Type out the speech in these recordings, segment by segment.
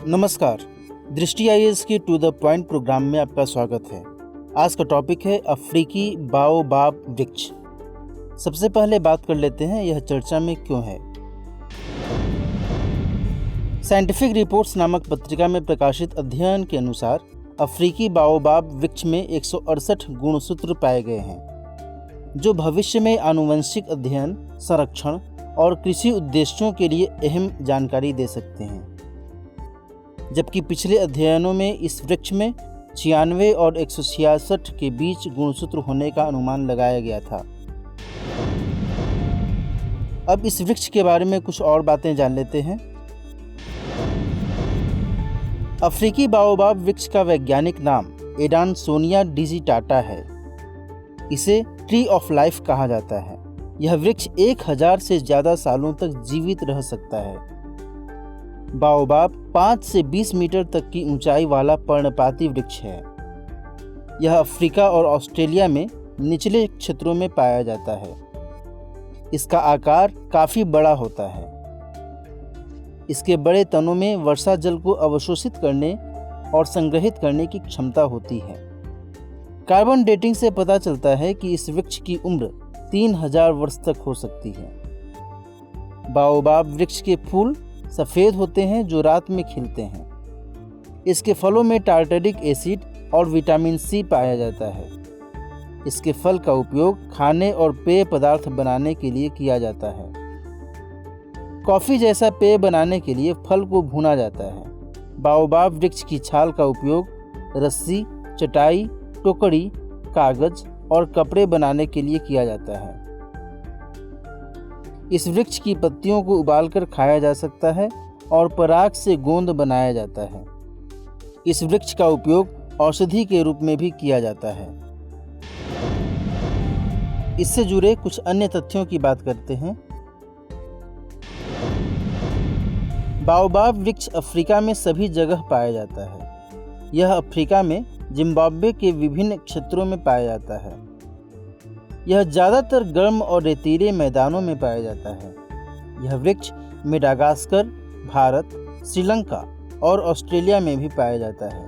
नमस्कार। दृष्टि आईएएस की टू द पॉइंट प्रोग्राम में आपका स्वागत है। आज का टॉपिक है अफ्रीकी बाओबाब वृक्ष। सबसे पहले बात कर लेते हैं यह चर्चा में क्यों है। साइंटिफिक रिपोर्ट्स नामक पत्रिका में प्रकाशित अध्ययन के अनुसार अफ्रीकी बाओबाब वृक्ष में 168 गुणसूत्र पाए गए हैं, जो भविष्य में आनुवंशिक अध्ययन, संरक्षण और कृषि उद्देश्यों के लिए अहम जानकारी दे सकते हैं। जबकि पिछले अध्ययनों में इस वृक्ष में 96 और 166 के बीच गुणसूत्र होने का अनुमान लगाया गया था। अब इस वृक्ष के बारे में कुछ और बातें जान लेते हैं। अफ्रीकी बाओबाब वृक्ष का वैज्ञानिक नाम एडानसोनिया डिजिटाटा है। इसे ट्री ऑफ लाइफ कहा जाता है। यह वृक्ष 1000 से ज़्यादा सालों तक जीवित रह सकता है। बाओबाब 5 से 20 मीटर तक की ऊंचाई वाला पर्णपाती वृक्ष है। यह अफ्रीका और ऑस्ट्रेलिया में निचले क्षेत्रों में पाया जाता है। इसका आकार काफ़ी बड़ा होता है। इसके बड़े तनों में वर्षा जल को अवशोषित करने और संग्रहित करने की क्षमता होती है। कार्बन डेटिंग से पता चलता है कि इस वृक्ष की उम्र 3000 वर्ष तक हो सकती है। बाओबाब वृक्ष के फूल सफ़ेद होते हैं जो रात में खिलते हैं। इसके फलों में टार्टरिक एसिड और विटामिन सी पाया जाता है। इसके फल का उपयोग खाने और पेय पदार्थ बनाने के लिए किया जाता है। कॉफ़ी जैसा पेय बनाने के लिए फल को भूना जाता है। बाओबाब वृक्ष की छाल का उपयोग रस्सी, चटाई, टोकरी, कागज और कपड़े बनाने के लिए किया जाता है। इस वृक्ष की पत्तियों को उबालकर खाया जा सकता है और पराग से गोंद बनाया जाता है। इस वृक्ष का उपयोग औषधि के रूप में भी किया जाता है। इससे जुड़े कुछ अन्य तथ्यों की बात करते हैं। बाओबाब वृक्ष अफ्रीका में सभी जगह पाया जाता है। यह अफ्रीका में जिम्बाब्वे के विभिन्न क्षेत्रों में पाया जाता है। यह ज़्यादातर गर्म और रेतीले मैदानों में पाया जाता है। यह वृक्ष मेडागास्कर, भारत, श्रीलंका और ऑस्ट्रेलिया में भी पाया जाता है।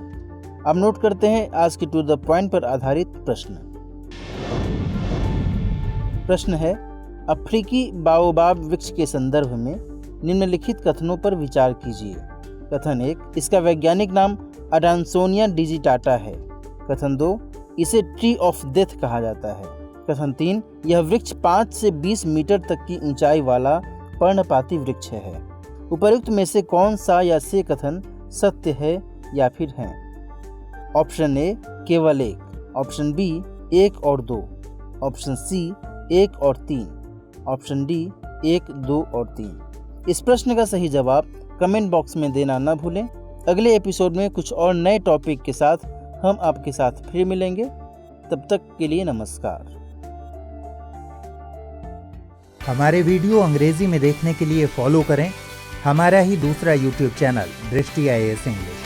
अब नोट करते हैं आज की टू द पॉइंट पर आधारित प्रश्न। प्रश्न है, अफ्रीकी बाओबाब वृक्ष के संदर्भ में निम्नलिखित कथनों पर विचार कीजिए। कथन 1, इसका वैज्ञानिक नाम एडानसोनिया डिजिटाटा है। कथन 2, इसे ट्री ऑफ डेथ कहा जाता है। कथन 3, यह वृक्ष 5 से 20 मीटर तक की ऊंचाई वाला पर्णपाती वृक्ष है। उपर्युक्त में से कौन सा या से कथन सत्य है या फिर है? ऑप्शन ए केवल 1, ऑप्शन बी 1 और 2, ऑप्शन सी 1 और 3, ऑप्शन डी 1, 2 और 3। इस प्रश्न का सही जवाब कमेंट बॉक्स में देना न भूलें। अगले एपिसोड में कुछ और नए टॉपिक के साथ हम आपके साथ फिर मिलेंगे। तब तक के लिए नमस्कार। हमारे वीडियो अंग्रेजी में देखने के लिए फॉलो करें हमारा ही दूसरा YouTube चैनल दृष्टि आईएएस इंग्लिश।